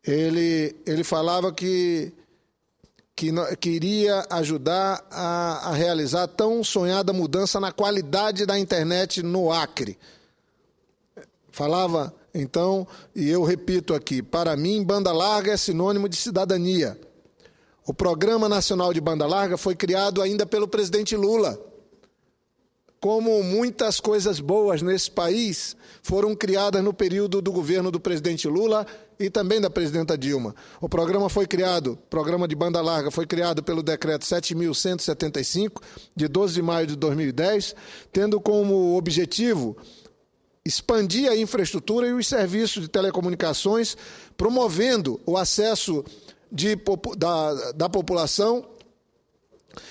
Ele falava que iria ajudar a realizar a tão sonhada mudança na qualidade da internet no Acre. Falava, então, e eu repito aqui, para mim, banda larga é sinônimo de cidadania. O Programa Nacional de Banda Larga foi criado ainda pelo presidente Lula. Como muitas coisas boas nesse país foram criadas no período do governo do presidente Lula e também da presidenta Dilma. O programa de banda larga, foi criado pelo decreto 7.175, de 12 de maio de 2010, tendo como objetivo expandir a infraestrutura e os serviços de telecomunicações, promovendo o acesso da população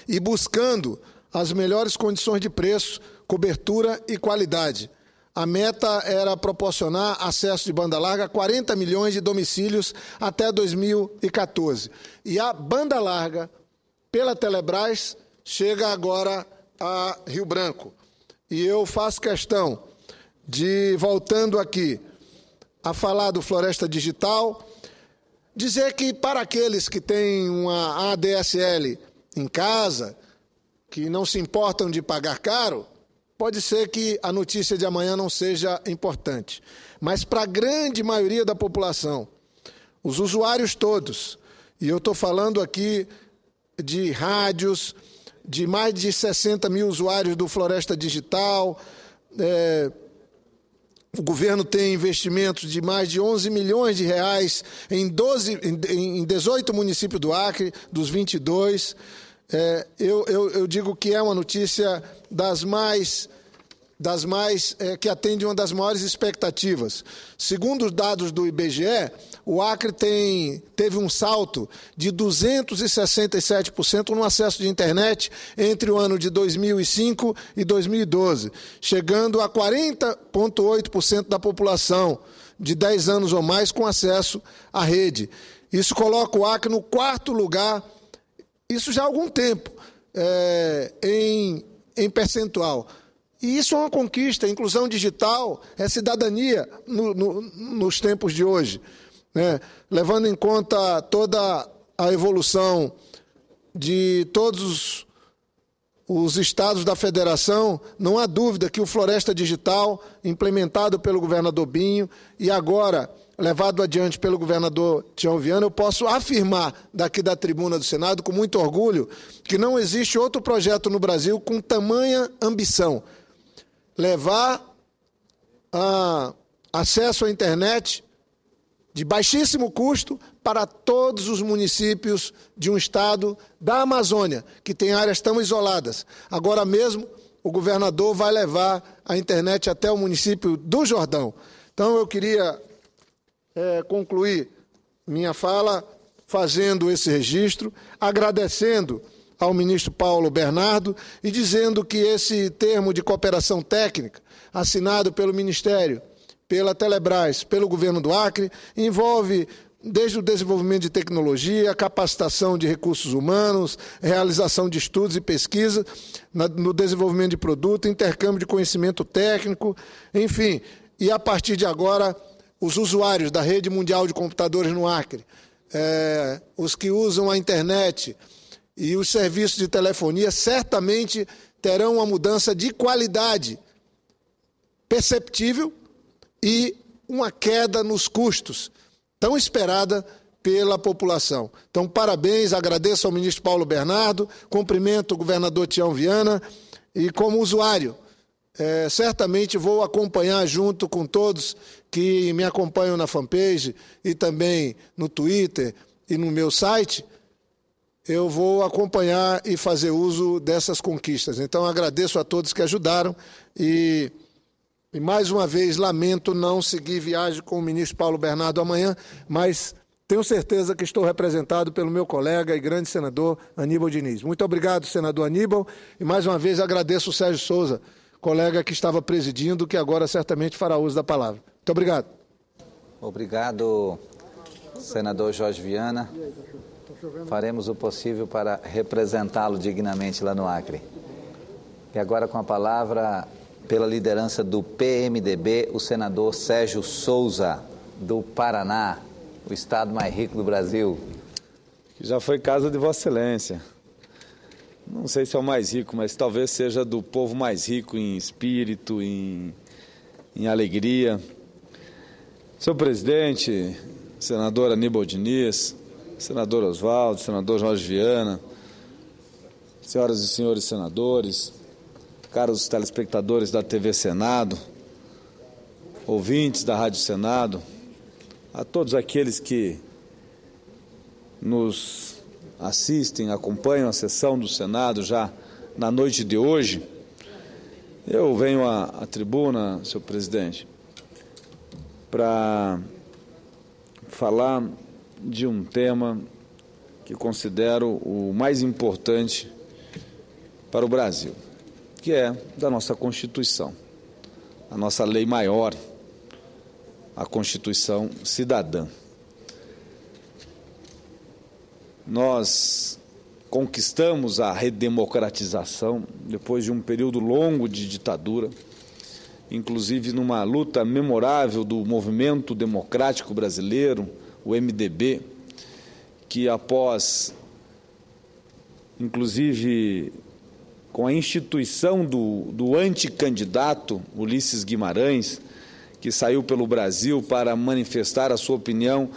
e buscando as melhores condições de preço, cobertura e qualidade. A meta era proporcionar acesso de banda larga a 40 milhões de domicílios até 2014. E a banda larga, pela Telebrás, chega agora a Rio Branco. E eu faço questão de, voltando aqui, a falar do Floresta Digital, dizer que para aqueles que têm uma ADSL em casa, que não se importam de pagar caro, pode ser que a notícia de amanhã não seja importante. Mas para a grande maioria da população, os usuários todos, e eu estou falando aqui de rádios, de mais de 60 mil usuários do Floresta Digital, o governo tem investimentos de mais de 11 milhões de reais em 18 municípios do Acre, dos 22. Eu digo que é uma notícia que atende uma das maiores expectativas. Segundo os dados do IBGE, o Acre teve um salto de 267% no acesso de internet entre o ano de 2005 e 2012, chegando a 40,8% da população de 10 anos ou mais com acesso à rede. Isso coloca o Acre no 4º lugar, isso já há algum tempo, em percentual. E isso é uma conquista. A inclusão digital é cidadania nos tempos de hoje, né? Levando em conta toda a evolução de todos os estados da federação, não há dúvida que o Floresta Digital, implementado pelo governador Binho e agora levado adiante pelo governador Tião Viana, eu posso afirmar daqui da tribuna do Senado, com muito orgulho, que não existe outro projeto no Brasil com tamanha ambição. Levar acesso à internet de baixíssimo custo para todos os municípios de um estado da Amazônia, que tem áreas tão isoladas. Agora mesmo, o governador vai levar a internet até o município do Jordão. Então, eu queria concluir minha fala fazendo esse registro, agradecendo ao ministro Paulo Bernardo e dizendo que esse termo de cooperação técnica, assinado pelo Ministério, pela Telebrás, pelo governo do Acre, envolve desde o desenvolvimento de tecnologia, capacitação de recursos humanos, realização de estudos e pesquisa no desenvolvimento de produto, intercâmbio de conhecimento técnico, enfim. E a partir de agora, os usuários da rede mundial de computadores no Acre, os que usam a internet e os serviços de telefonia, certamente terão uma mudança de qualidade perceptível e uma queda nos custos, tão esperada pela população. Então, parabéns, agradeço ao ministro Paulo Bernardo, cumprimento o governador Tião Viana e, como usuário, certamente vou acompanhar junto com todos que me acompanham na fanpage e também no Twitter e no meu site, eu vou acompanhar e fazer uso dessas conquistas. Então, agradeço a todos que ajudaram e mais uma vez, lamento não seguir viagem com o ministro Paulo Bernardo amanhã, mas tenho certeza que estou representado pelo meu colega e grande senador Aníbal Diniz. Muito obrigado, senador Aníbal, e mais uma vez agradeço o Sérgio Souza, colega que estava presidindo, que agora certamente fará uso da palavra. Muito obrigado. Obrigado, senador Jorge Viana. Faremos o possível para representá-lo dignamente lá no Acre. E agora com a palavra, pela liderança do PMDB, o senador Sérgio Souza, do Paraná. o estado mais rico do Brasil. Que já foi casa de Vossa Excelência. Não sei se é o mais rico, mas talvez seja do povo mais rico em espírito, em alegria. Senhor presidente, senador Aníbal Diniz, senador Oswaldo, senador Jorge Viana, senhoras e senhores senadores, caros telespectadores da TV Senado, ouvintes da Rádio Senado, a todos aqueles que nos assistem, acompanham a sessão do Senado já na noite de hoje, eu venho à tribuna, senhor presidente, para falar de um tema que considero o mais importante para o Brasil, que é da nossa Constituição, a nossa lei maior, a Constituição Cidadã. Nós conquistamos a redemocratização depois de um período longo de ditadura, inclusive numa luta memorável do movimento democrático brasileiro, o MDB, que após, inclusive, com a instituição do anticandidato Ulisses Guimarães, que saiu pelo Brasil para manifestar a sua opinião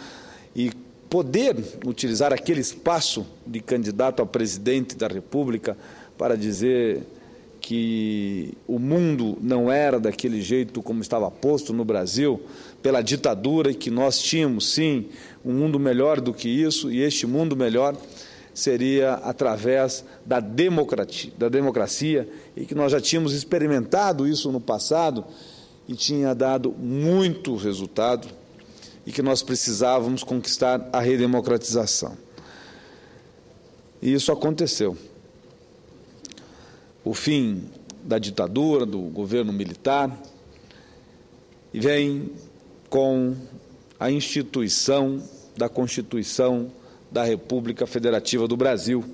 e poder utilizar aquele espaço de candidato a presidente da República para dizer que o mundo não era daquele jeito como estava posto no Brasil pela ditadura e que nós tínhamos, sim, um mundo melhor do que isso, e este mundo melhor seria através da democracia, e que nós já tínhamos experimentado isso no passado e tinha dado muito resultado, e que nós precisávamos conquistar a redemocratização. E isso aconteceu. O fim da ditadura, do governo militar, e vem com a instituição da Constituição da República Federativa do Brasil,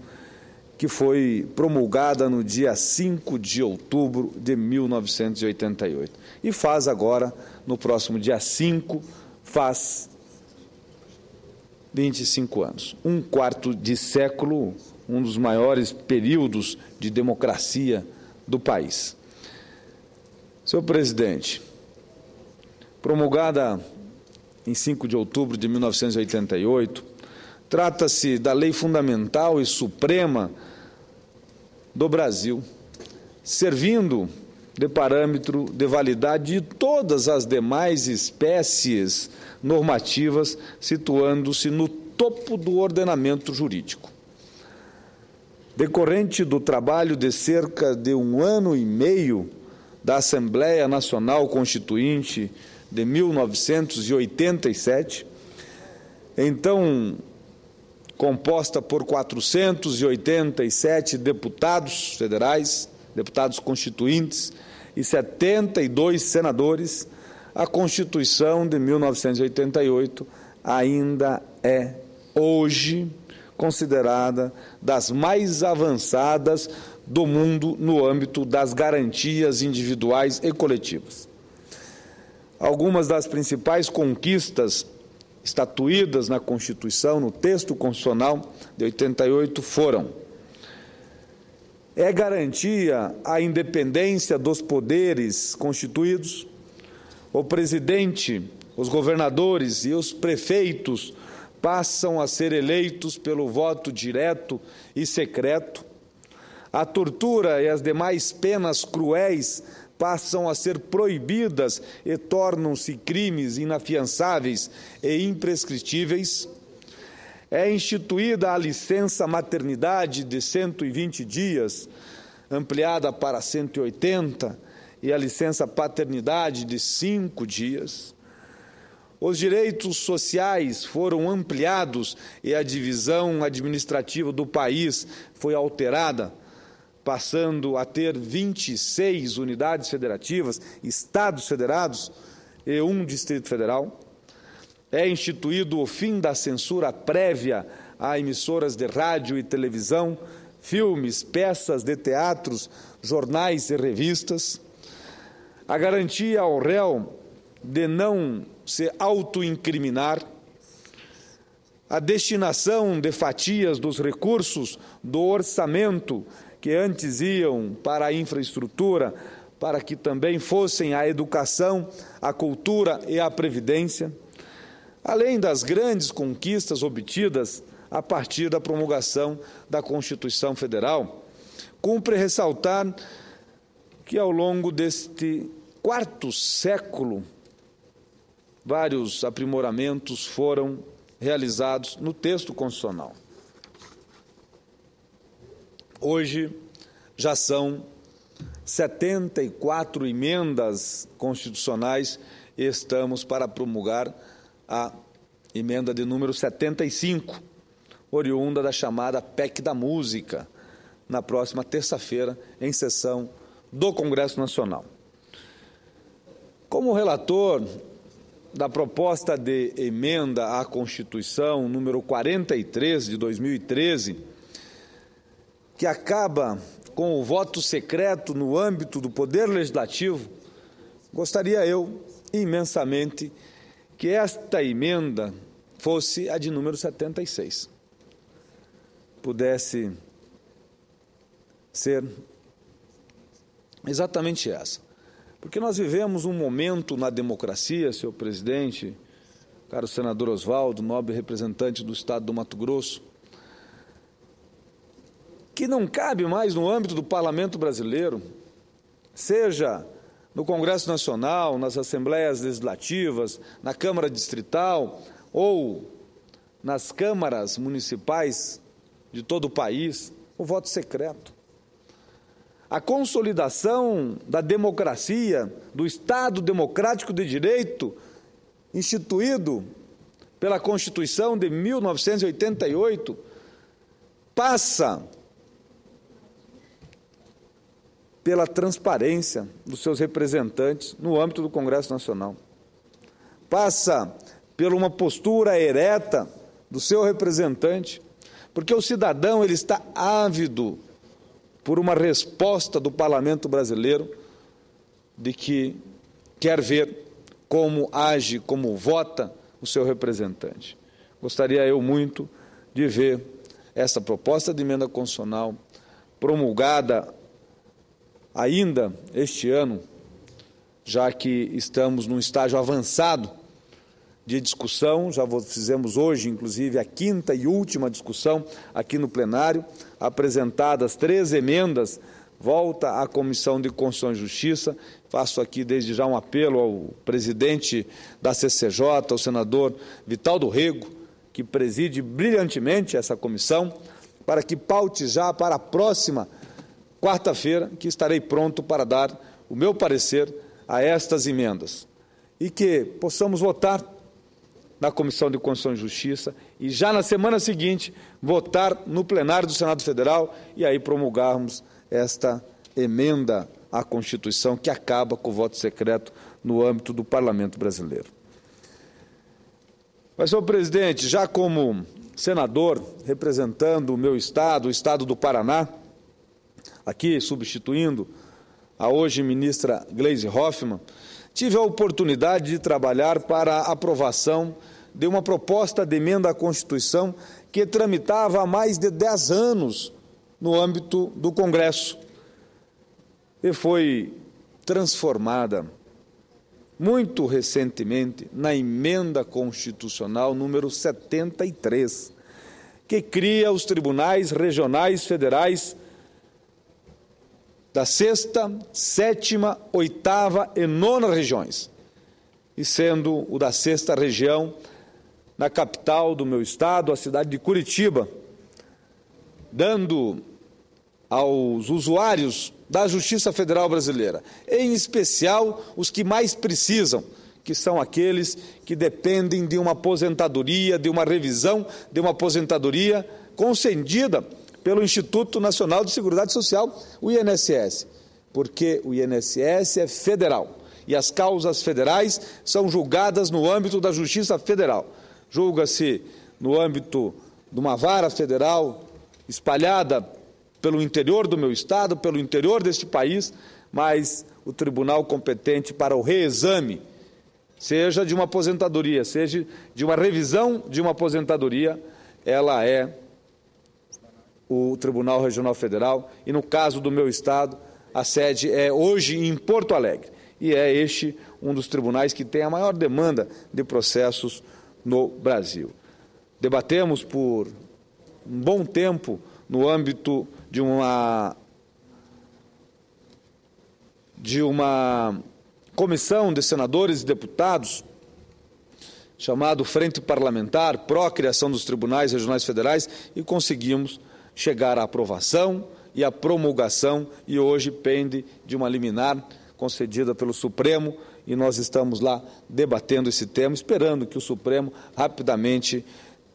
que foi promulgada no dia 5 de outubro de 1988. E faz agora, no próximo dia 5, faz 25 anos. Um quarto de século, um dos maiores períodos de democracia do país. Senhor presidente, promulgada em 5 de outubro de 1988, trata-se da lei fundamental e suprema do Brasil, servindo de parâmetro de validade de todas as demais espécies normativas, situando-se no topo do ordenamento jurídico. Decorrente do trabalho de cerca de 1 ano e meio da Assembleia Nacional Constituinte de 1987, então composta por 487 deputados federais, deputados constituintes e 72 senadores, a Constituição de 1988 ainda é, hoje, considerada das mais avançadas do mundo no âmbito das garantias individuais e coletivas. Algumas das principais conquistas estatuídas na Constituição, no texto constitucional de 88, foram: garantia a independência dos poderes constituídos, o presidente, os governadores e os prefeitos passam a ser eleitos pelo voto direto e secreto, a tortura e as demais penas cruéis passam a ser proibidas e tornam-se crimes inafiançáveis e imprescritíveis. É instituída a licença maternidade de 120 dias, ampliada para 180, e a licença paternidade de 5 dias. Os direitos sociais foram ampliados e a divisão administrativa do país foi alterada, passando a ter 26 unidades federativas, estados federados e 1 Distrito Federal. É instituído o fim da censura prévia a emissoras de rádio e televisão, filmes, peças de teatros, jornais e revistas. A garantia ao réu de não se autoincriminar, a destinação de fatias dos recursos do orçamento que antes iam para a infraestrutura, para que também fossem a educação, a cultura e a previdência, além das grandes conquistas obtidas a partir da promulgação da Constituição Federal. Cumpre ressaltar que, ao longo deste quarto século, vários aprimoramentos foram realizados no texto constitucional. Hoje, já são 74 emendas constitucionais e estamos para promulgar a emenda de número 75, oriunda da chamada PEC da Música, na próxima terça-feira, em sessão do Congresso Nacional. Como relator da proposta de emenda à Constituição número 43 de 2013, que acaba com o voto secreto no âmbito do Poder Legislativo, gostaria eu imensamente que esta emenda fosse a de número 76. Pudesse ser exatamente essa. Porque nós vivemos um momento na democracia, senhor presidente, caro senador Oswaldo, nobre representante do Estado do Mato Grosso, que não cabe mais no âmbito do Parlamento brasileiro, seja no Congresso Nacional, nas Assembleias Legislativas, na Câmara Distrital ou nas câmaras municipais de todo o país, o voto secreto. A consolidação da democracia, do Estado democrático de direito, instituído pela Constituição de 1988, passa pela transparência dos seus representantes no âmbito do Congresso Nacional. Passa por uma postura ereta do seu representante, porque o cidadão ele está ávido por uma resposta do Parlamento brasileiro de que quer ver como age, como vota o seu representante. Gostaria eu muito de ver essa proposta de emenda constitucional promulgada ainda este ano, já que estamos num estágio avançado de discussão, já fizemos hoje, inclusive, a quinta e última discussão aqui no plenário, apresentadas 3 emendas, volta à Comissão de Constituição e Justiça. Faço aqui desde já um apelo ao presidente da CCJ, ao senador Vital Rego, que preside brilhantemente essa comissão, para que paute já para a próxima quarta-feira, que estarei pronto para dar o meu parecer a estas emendas. E que possamos votar na Comissão de Constituição e Justiça e já na semana seguinte votar no plenário do Senado Federal e aí promulgarmos esta emenda à Constituição que acaba com o voto secreto no âmbito do Parlamento brasileiro. Mas, senhor presidente, já como senador representando o meu estado, o estado do Paraná, aqui substituindo a hoje ministra Gleisi Hoffmann, tive a oportunidade de trabalhar para a aprovação de uma proposta de emenda à Constituição que tramitava há mais de 10 anos no âmbito do Congresso e foi transformada muito recentemente na emenda constitucional número 73, que cria os tribunais regionais federais da 6ª, 7ª, 8ª e 9ª regiões, e sendo o da 6ª região na capital do meu estado, a cidade de Curitiba, dando aos usuários da Justiça Federal Brasileira, em especial os que mais precisam, que são aqueles que dependem de uma aposentadoria, de uma revisão de uma aposentadoria concedida pelo Instituto Nacional de Seguridade Social, o INSS, porque o INSS é federal e as causas federais são julgadas no âmbito da Justiça Federal. Julga-se no âmbito de uma vara federal espalhada pelo interior do meu estado, pelo interior deste país, mas o tribunal competente para o reexame seja de uma aposentadoria, seja de uma revisão de uma aposentadoria, ela é o Tribunal Regional Federal, e no caso do meu estado, a sede é hoje em Porto Alegre, e é este um dos tribunais que tem a maior demanda de processos no Brasil. Debatemos por um bom tempo no âmbito de uma comissão de senadores e deputados, chamado Frente Parlamentar pró-criação dos tribunais regionais federais, e conseguimos chegar à aprovação e à promulgação, e hoje pende de uma liminar concedida pelo Supremo, e nós estamos lá debatendo esse tema, esperando que o Supremo rapidamente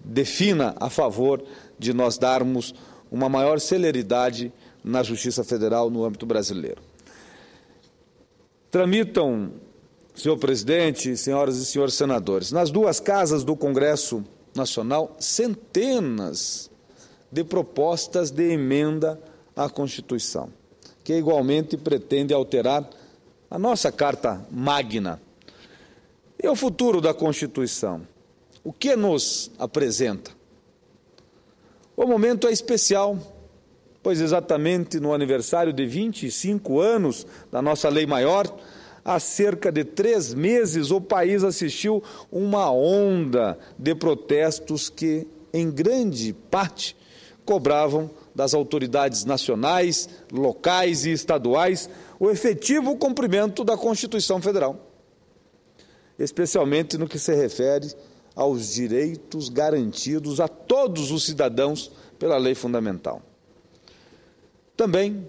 defina a favor de nós darmos uma maior celeridade na Justiça Federal no âmbito brasileiro. Tramitam, senhor presidente, senhoras e senhores senadores, nas duas casas do Congresso Nacional, centenas de propostas de emenda à Constituição, que igualmente pretende alterar a nossa Carta Magna. E o futuro da Constituição? O que nos apresenta? O momento é especial, pois exatamente no aniversário de 25 anos da nossa Lei Maior, há cerca de 3 meses o país assistiu uma onda de protestos que, em grande parte, cobravam das autoridades nacionais, locais e estaduais o efetivo cumprimento da Constituição Federal, especialmente no que se refere aos direitos garantidos a todos os cidadãos pela lei fundamental. Também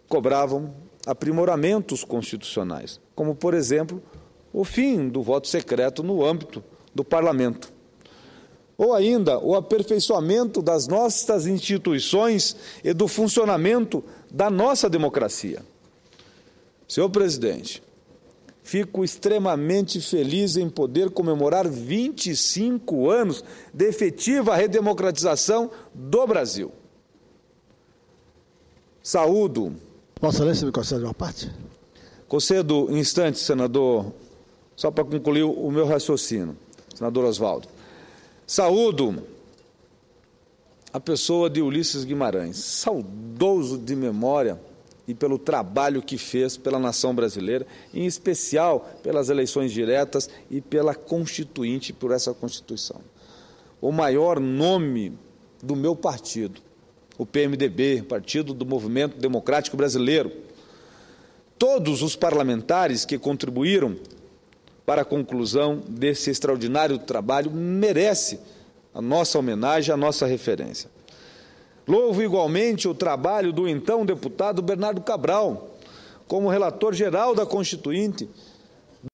cobravam aprimoramentos constitucionais, como, por exemplo, o fim do voto secreto no âmbito do Parlamento, ou ainda o aperfeiçoamento das nossas instituições e do funcionamento da nossa democracia. Senhor presidente, fico extremamente feliz em poder comemorar 25 anos de efetiva redemocratização do Brasil. Saúdo. Vossa Excelência me concede uma parte? Concedo um instante, senador, só para concluir o meu raciocínio, senador Oswaldo. Saúdo a pessoa de Ulisses Guimarães, saudoso de memória e pelo trabalho que fez pela nação brasileira, em especial pelas eleições diretas e pela Constituinte, por essa Constituição. O maior nome do meu partido, o PMDB, Partido do Movimento Democrático Brasileiro, todos os parlamentares que contribuíram para a conclusão desse extraordinário trabalho merece a nossa homenagem, a nossa referência. Louvo igualmente o trabalho do então deputado Bernardo Cabral, como relator geral da Constituinte,